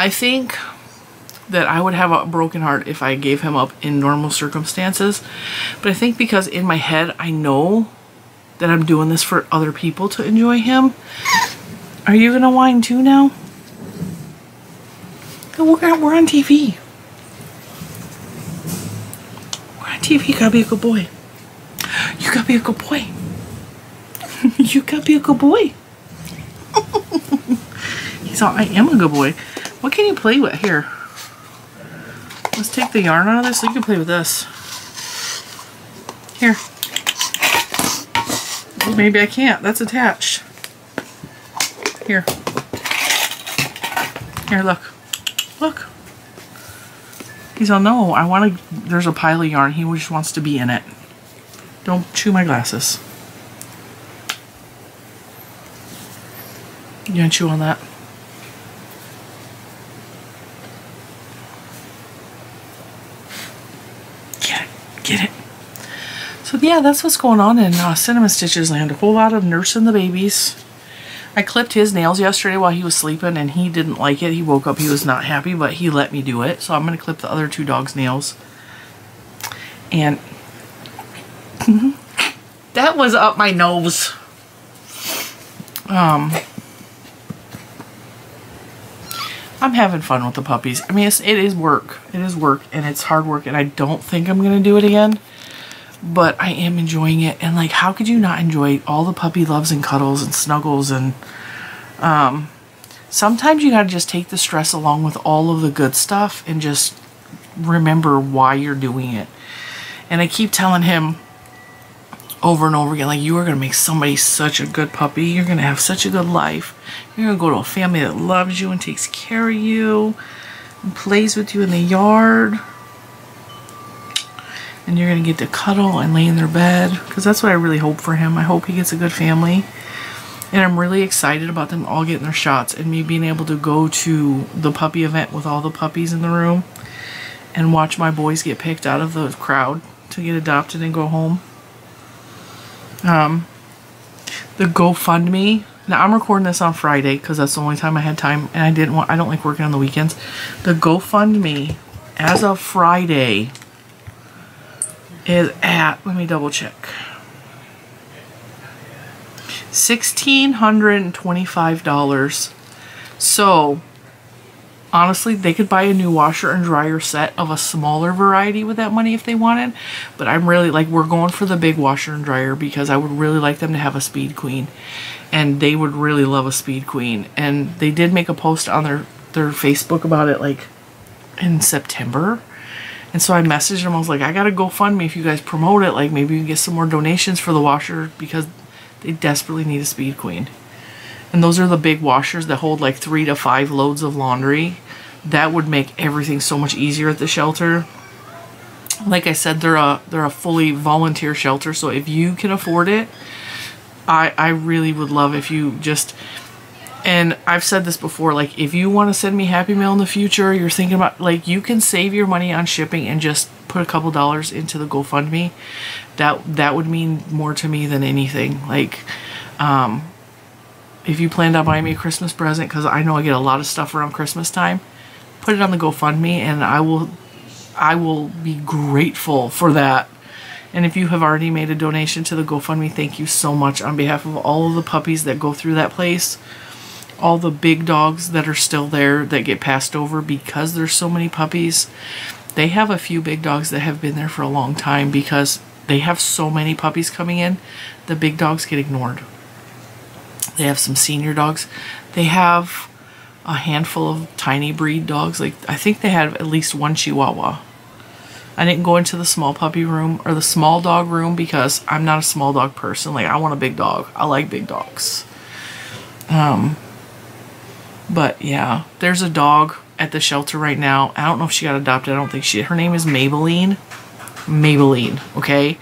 think that I would have a broken heart if I gave him up in normal circumstances. But I think because in my head I know that I'm doing this for other people to enjoy him. Are you gonna whine too now? We're on TV. We're on TV. You gotta be a good boy. You gotta be a good boy. You gotta be a good boy. He's all, I am a good boy. What can you play with? Here. Let's take the yarn out of this so you can play with this. Here. Well, maybe I can't. That's attached. Here. Here, look. Look. He's all, no, I want to, there's a pile of yarn. He just wants to be in it. Don't chew my glasses. You gonna chew on that? Get it. So yeah, that's what's going on in Cinnamon Stitches land. A whole lot of nursing the babies. I clipped his nails yesterday while he was sleeping and he didn't like it. He woke up, he was not happy, but he let me do it. So I'm going to clip the other two dogs' nails. And that was up my nose. I'm having fun with the puppies. I mean, it is work. It is work and it's hard work, and I don't think I'm going to do it again. But I am enjoying it. And like, how could you not enjoy all the puppy loves and cuddles and snuggles? And sometimes you gotta just take the stress along with all of the good stuff and just remember why you're doing it. And I keep telling him over and over again, like, you are gonna make somebody such a good puppy. You're gonna have such a good life. You're gonna go to a family that loves you and takes care of you. and plays with you in the yard. And you're going to get to cuddle and lay in their bed, because that's what I really hope for him. I hope he gets a good family. And I'm really excited about them all getting their shots and me being able to go to the puppy event with all the puppies in the room and watch my boys get picked out of the crowd to get adopted and go home. The GoFundMe. Now I'm recording this on Friday because that's the only time I had time, and I don't like working on the weekends. The GoFundMe as of Friday is at, let me double check, $1,625. So honestly, they could buy a new washer and dryer set of a smaller variety with that money if they wanted. But I'm really like, we're going for the big washer and dryer because I would really like them to have a Speed Queen. And they would really love a Speed Queen. And they did make a post on their Facebook about it like in September. And so I messaged them. I was like, I gotta GoFundMe if you guys promote it. Like maybe you can get some more donations for the washer because they desperately need a Speed Queen. And those are the big washers that hold like 3 to 5 loads of laundry. That would make everything so much easier at the shelter. Like I said, they're a fully volunteer shelter. So if you can afford it, I really would love if you just, and I've said this before, like if you want to send me Happy Mail in the future, you're thinking about, like you can save your money on shipping and just put a couple dollars into the GoFundMe. That would mean more to me than anything. Like, if you planned on buying me a Christmas present, because I know I get a lot of stuff around Christmas time, put it on the GoFundMe and I will be grateful for that. And if you have already made a donation to the GoFundMe, thank you so much on behalf of all of the puppies that go through that place. All the big dogs that are still there that get passed over because there's so many puppies. They have a few big dogs that have been there for a long time because they have so many puppies coming in. The big dogs get ignored. They have some senior dogs. They have a handful of tiny breed dogs. Like I think they have at least one Chihuahua. I didn't go into the small puppy room or the small dog room because I'm not a small dog person. Like I want a big dog. I like big dogs. But yeah, there's a dog at the shelter right now. I don't know if she got adopted. I don't think her name is Maybelline. Maybelline, okay?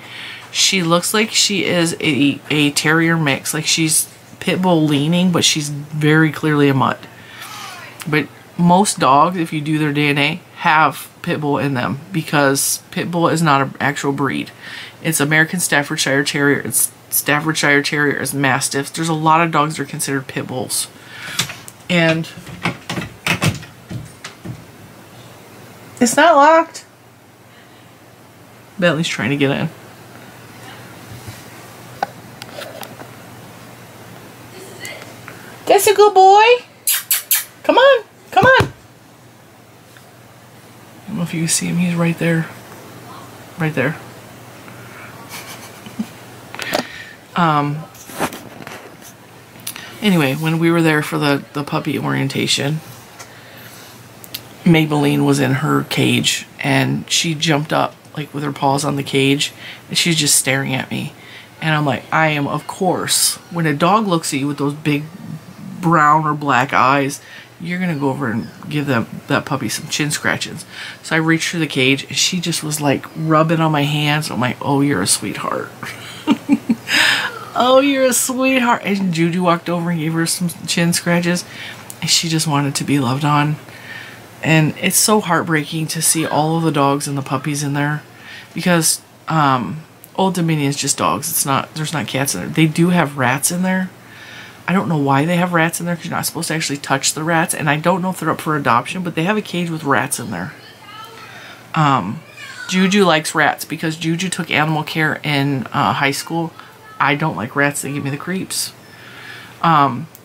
She looks like she is a terrier mix. Like she's pit bull leaning, but she's very clearly a mutt. But most dogs, if you do their DNA, have pit bull in them because pit bull is not an actual breed. It's American Staffordshire Terrier. It's Staffordshire Terrier. It's Mastiffs. There's a lot of dogs that are considered pit bulls. And it's not locked. Bentley's trying to get in. That's a good boy. Come on. Come on. I don't know if you can see him. He's right there. Right there. Anyway, when we were there for the puppy orientation, Maybelline was in her cage and she jumped up like with her paws on the cage and she's just staring at me. And I'm like, I am, of course, when a dog looks at you with those big brown or black eyes, you're gonna go over and give that puppy some chin scratches. So I reached through the cage and she just was like rubbing on my hands. I'm like, oh, you're a sweetheart. Oh, you're a sweetheart. And Juju walked over and gave her some chin scratches and she just wanted to be loved on. And it's so heartbreaking to see all of the dogs and the puppies in there because Old Dominion is just dogs. There's not cats in there. They do have rats in there. I don't know why they have rats in there because you're not supposed to actually touch the rats. And I don't know if they're up for adoption, but they have a cage with rats in there. Juju likes rats because Juju took animal care in high school. I don't like rats. They give me the creeps.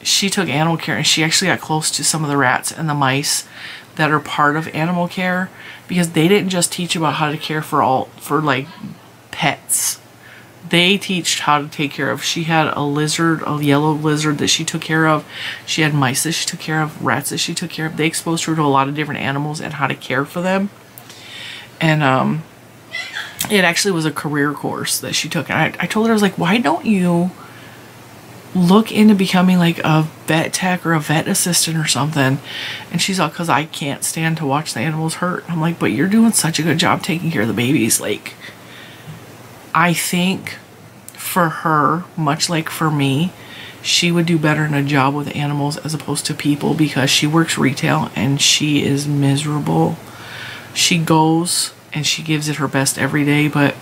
She took animal care and she actually got close to some of the rats and the mice that are part of animal care because they didn't just teach about how to care for like pets. They teach how to take care of. She had a lizard, a yellow lizard that she took care of. She had mice that she took care of, rats that she took care of. They exposed her to a lot of different animals and how to care for them. And it actually was a career course that she took. And I told her, I was like, why don't you look into becoming like a vet tech or a vet assistant or something. And she's all, because I can't stand to watch the animals hurt. I'm like, but you're doing such a good job taking care of the babies. Like, I think for her, much like for me, she would do better in a job with animals as opposed to people, because she works retail and she is miserable. She goes and she gives it her best every day, but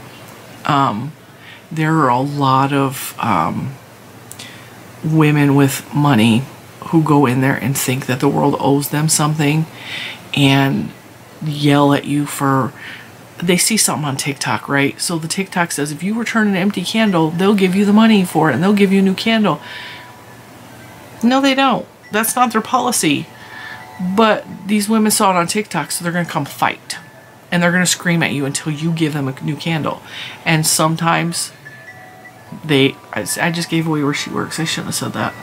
there are a lot of women with money who go in there and think that the world owes them something and yell at you for, they see something on TikTok, right? So the TikTok says if you return an empty candle, they'll give you the money for it and they'll give you a new candle. No, they don't. That's not their policy. But these women saw it on TikTok, so they're going to come fight. And they're going to scream at you until you give them a new candle. And sometimes I just gave away where she works. I shouldn't have said that.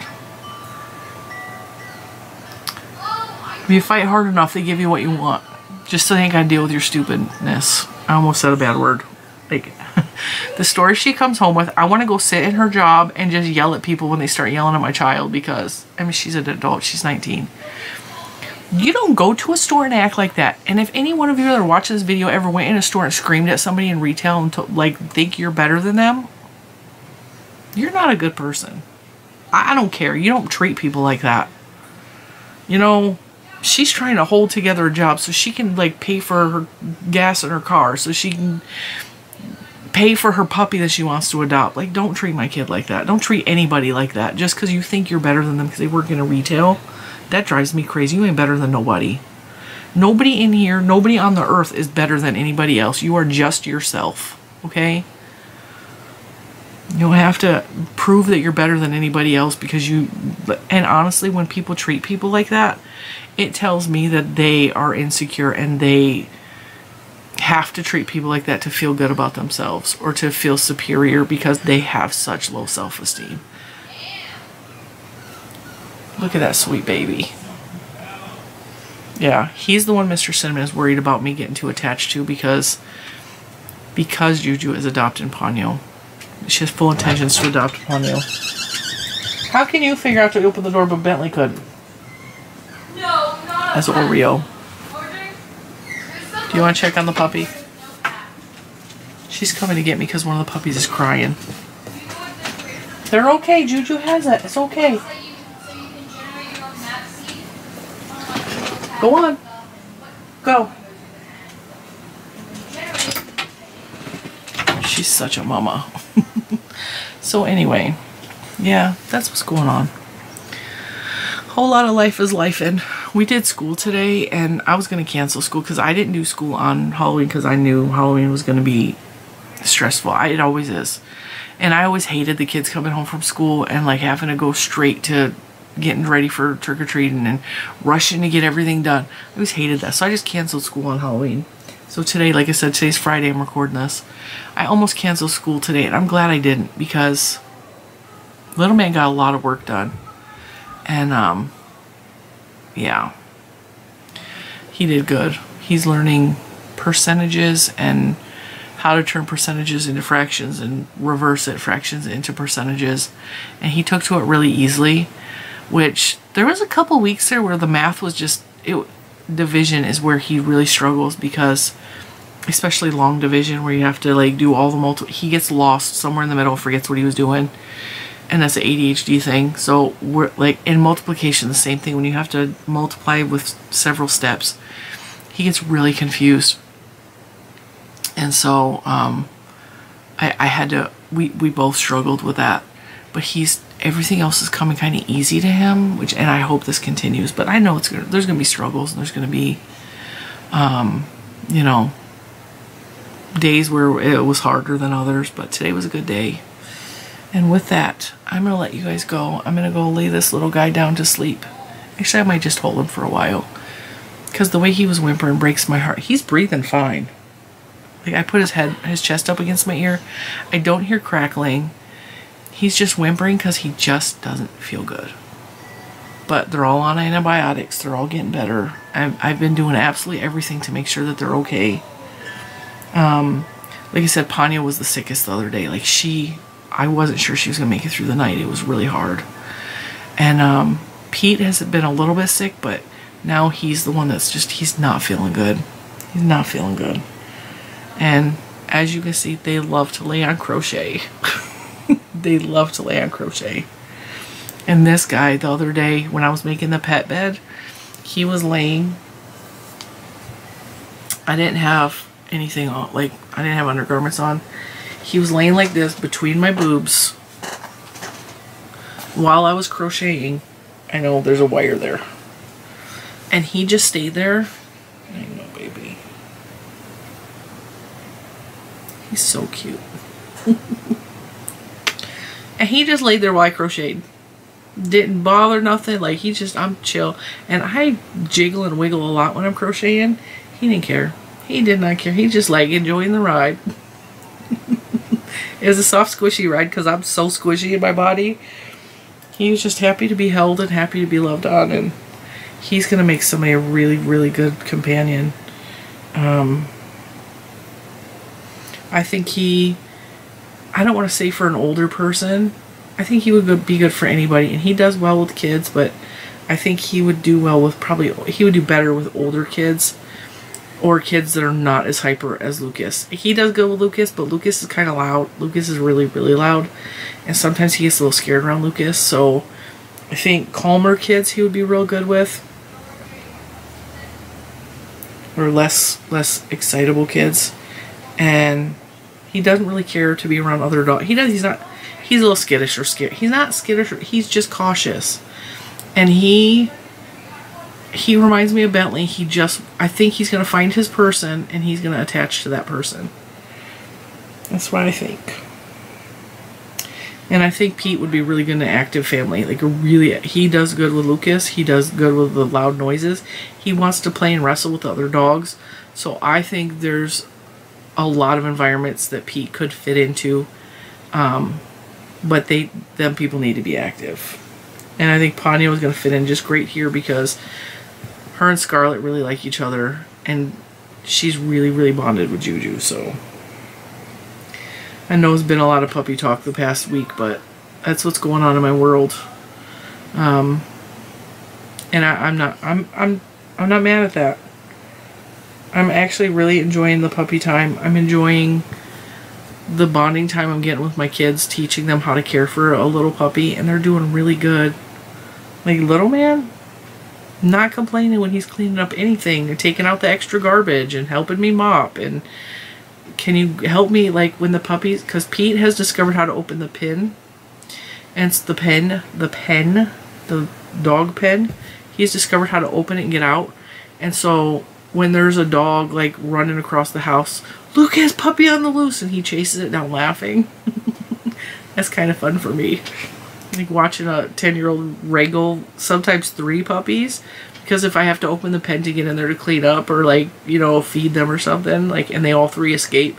If you fight hard enough, they give you what you want. Just so they ain't got to deal with your stupidness. I almost said a bad word. Like, the story she comes home with, I want to go sit in her job and just yell at people when they start yelling at my child, because, I mean, she's an adult. She's 19. You don't go to a store and act like that. And if any one of you that are watching this video ever went in a store and screamed at somebody in retail and like think you're better than them, you're not a good person. I don't care. You don't treat people like that. You know, she's trying to hold together a job so she can like pay for her gas in her car, so she can pay for her puppy that she wants to adopt. Like, don't treat my kid like that. Don't treat anybody like that just because you think you're better than them because they work in a retail. That drives me crazy. You ain't better than nobody. Nobody in here, nobody on the earth is better than anybody else. You are just yourself, okay? You don't have to prove that you're better than anybody else because you... And honestly, when people treat people like that, it tells me that they are insecure and they have to treat people like that to feel good about themselves or to feel superior because they have such low self-esteem. Look at that sweet baby. Yeah, he's the one Mr. Cinnamon is worried about me getting too attached to because Juju is adopting Ponyo. She has full intentions to adopt Ponyo. How can you figure out to open the door but Bentley couldn't? No, not as Oreo. Do you want to check on the puppy? She's coming to get me because one of the puppies is crying. They're okay. Juju has it. It's okay. Go on. Go. She's such a mama. So anyway, yeah, that's what's going on. Whole lot of life is life-in. We did school today, and I was going to cancel school because I didn't do school on Halloween because I knew Halloween was going to be stressful. It always is. And I always hated the kids coming home from school and like having to go straight to getting ready for trick-or-treating and rushing to get everything done. I always hated that. So I just canceled school on Halloween. So today, like I said, today's Friday, I'm recording this. I almost canceled school today, and I'm glad I didn't because little man got a lot of work done. And, yeah, he did good. He's learning percentages and how to turn percentages into fractions and reverse it, fractions into percentages. And he took to it really easily, which there was a couple weeks there where the math was just, division is where he really struggles because, especially long division where you have to like do all the he gets lost somewhere in the middle, forgets what he was doing. And that's an ADHD thing. So we're like in multiplication, the same thing. When you have to multiply with several steps, he gets really confused. And so I had to, we both struggled with that. But everything else is coming kind of easy to him, and I hope this continues. But I know there's going to be struggles, and there's going to be, you know, days where it was harder than others. But today was a good day. And with that, I'm going to let you guys go. I'm going to go lay this little guy down to sleep. Actually, I might just hold him for a while. Because the way he was whimpering breaks my heart. He's breathing fine. Like, I put his chest up against my ear. I don't hear crackling. He's just whimpering because he just doesn't feel good. But they're all on antibiotics. They're all getting better. I've been doing absolutely everything to make sure that they're okay. Like I said, Ponyo was the sickest the other day. Like, I wasn't sure she was gonna make it through the night. It was really hard. And Pete has been a little bit sick, but now he's the one that's just, he's not feeling good. He's not feeling good. And as you can see, they love to lay on crochet. They love to lay on crochet. And this guy, the other day, when I was making the pet bed, he was laying. I didn't have anything on, like, I didn't have undergarments on. He was laying like this between my boobs while I was crocheting. I know there's a wire there. And he just stayed there. I know, baby. He's so cute. And he just laid there while I crocheted. Didn't bother nothing. Like, he just, I'm chill. And I jiggle and wiggle a lot when I'm crocheting. He didn't care. He did not care. He just like enjoying the ride. It was a soft, squishy ride because I'm so squishy in my body. He was just happy to be held and happy to be loved on. And he's going to make somebody a really, really good companion. I think he, I don't want to say for an older person, I think he would be good for anybody. And he does well with kids, but I think he would do well with he would do better with older kids or kids that are not as hyper as Lucas. He does good with Lucas, but Lucas is kind of loud. Lucas is really, really loud. And sometimes he gets a little scared around Lucas. So I think calmer kids he would be real good with. Or less excitable kids. And he doesn't really care to be around other dogs. He's a little skittish or scared. He's not skittish, he's just cautious. And he reminds me of Bentley. I think he's going to find his person and he's going to attach to that person. That's what I think. And I think Pete would be really good in an active family. Like he does good with Lucas. He does good with the loud noises. He wants to play and wrestle with the other dogs. So I think there's a lot of environments that Pete could fit into. But them people need to be active. And I think Ponyo is going to fit in just great here because her and Scarlett really like each other. And she's really, really bonded with Juju. So I know it's been a lot of puppy talk the past week, but that's what's going on in my world. And I'm not mad at that. I'm actually really enjoying the puppy time. I'm enjoying the bonding time I'm getting with my kids, teaching them how to care for a little puppy, and they're doing really good. Like, little man, not complaining when he's cleaning up anything, or taking out the extra garbage, and helping me mop, and can you help me, like, when the puppies, because Pete has discovered how to open the pin, and it's the dog pen, he's discovered how to open it and get out, and so when there's a dog, like, running across the house, Lucas, puppy on the loose, and he chases it down laughing. That's kind of fun for me. Like watching a 10-year-old wrangle sometimes 3 puppies, because if I have to open the pen to get in there to clean up or, like, you know, feed them or something, like, and they all 3 escape,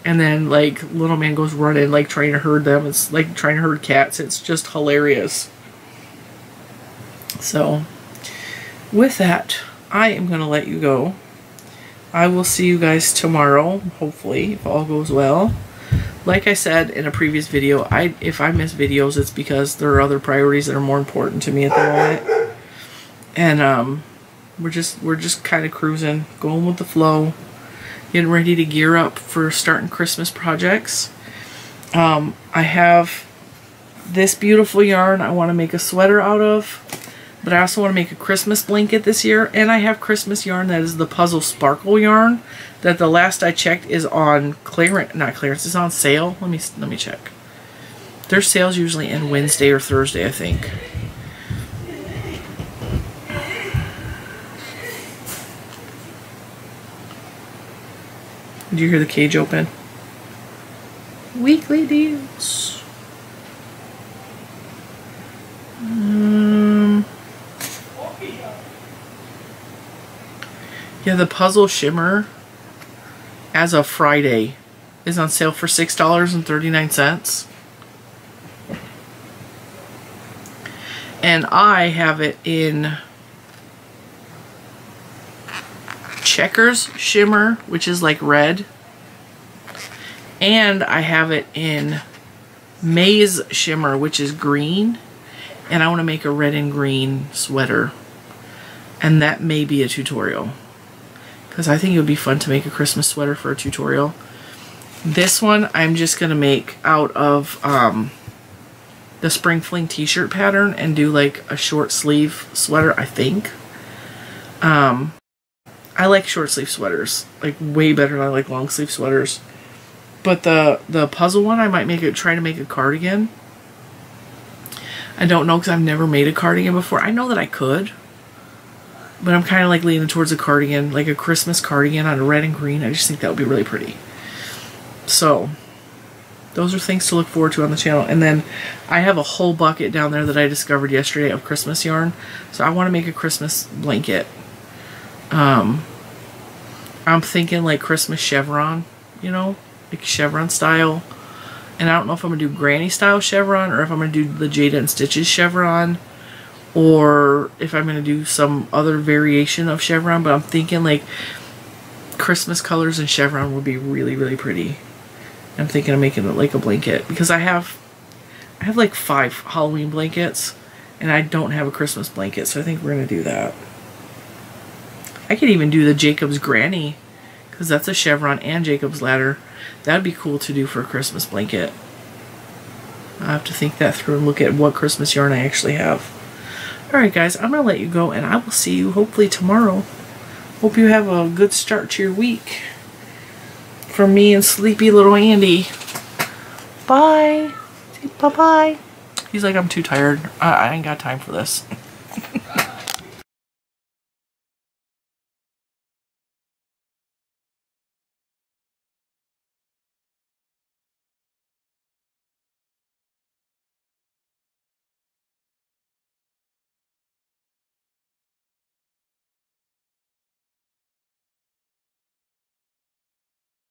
and then, like, little man goes running, like, trying to herd them. It's like trying to herd cats. It's just hilarious. So with that, I am going to let you go. I will see you guys tomorrow, hopefully, if all goes well. Like I said in a previous video, if I miss videos, it's because there are other priorities that are more important to me at the moment. And we're just kind of cruising, going with the flow, getting ready to gear up for starting Christmas projects. I have this beautiful yarn I want to make a sweater out of. But I also want to make a Christmas blanket this year. And I have Christmas yarn that is the Puzzle Sparkle yarn. That the last I checked is on clearance. Not clearance, it's on sale. Let me check. Their sales usually end Wednesday or Thursday, I think. Did you hear the cage open? Weekly deals. Yeah, the Puzzle Shimmer, as of Friday, is on sale for $6.39. And I have it in Checkers Shimmer, which is like red. And I have it in maize shimmer, which is green, and I want to make a red and green sweater, and that may be a tutorial because I think it would be fun to make a Christmas sweater for a tutorial. This one I'm just going to make out of the Spring Fling t-shirt pattern and do like a short sleeve sweater, I think. I like short sleeve sweaters like way better than I like long sleeve sweaters. But the puzzle one, I might try to make a cardigan. I don't know because I've never made a cardigan before. I know that I could, but I'm kind of like leaning towards a cardigan, like a Christmas cardigan on a red and green. I just think that would be really pretty. So those are things to look forward to on the channel. And then I have a whole bucket down there that I discovered yesterday of Christmas yarn. So I want to make a Christmas blanket. I'm thinking like Christmas chevron, you know, like chevron style. And I don't know if I'm going to do granny style chevron or if I'm going to do the Lilo N Stitches chevron or if I'm going to do some other variation of chevron. But I'm thinking like Christmas colors and chevron would be really, really pretty. I'm thinking of making it like a blanket because I have like 5 Halloween blankets and I don't have a Christmas blanket, so I think we're going to do that. I could even do the Jacob's Granny because that's a chevron and Jacob's Ladder. That'd be cool to do for a Christmas blanket. I'll have to think that through and look at what Christmas yarn I actually have. Alright guys, I'm going to let you go and I will see you hopefully tomorrow. Hope you have a good start to your week. From me and sleepy little Andy. Bye. Say bye-bye. He's like, I'm too tired. I ain't got time for this.